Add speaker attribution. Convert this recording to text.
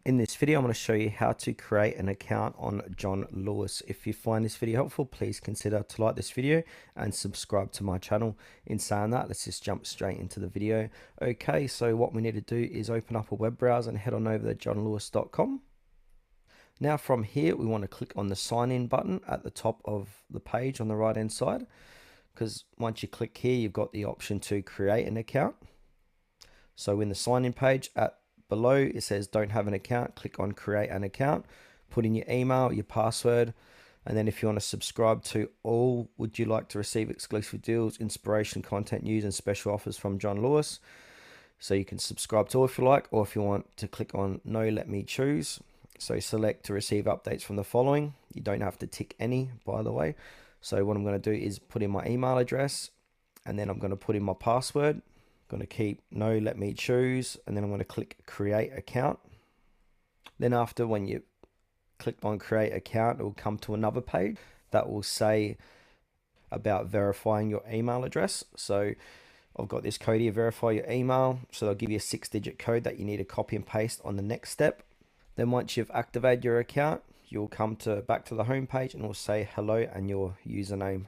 Speaker 1: In this video, I'm going to show you how to create an account on John Lewis. If you find this video helpful, please consider to like this video and subscribe to my channel. In saying that, let's just jump straight into the video. Okay, so what we need to do is open up a web browser and head on over to johnlewis.com. Now from here, we want to click on the sign in button at the top of the page on the right hand side, because once you click here, you've got the option to create an account. So in the sign in page below, it says don't have an account, click on create an account, put in your email, your password, and then if you want to subscribe to all, would you like to receive exclusive deals, inspiration, content, news, and special offers from John Lewis? So you can subscribe to all if you like, or if you want to click on no, let me choose. So select to receive updates from the following. You don't have to tick any, by the way. So what I'm going to do is put in my email address, and then I'm going to put in my password. Going to keep no, let me choose, and then I'm going to click create account. Then after, when you click on create account, it will come to another page that will say about verifying your email address. So I've got this code here, verify your email. So they'll give you a 6-digit code that you need to copy and paste on the next step. Then once you've activated your account, you'll come back to the home page and it will say hello and your username.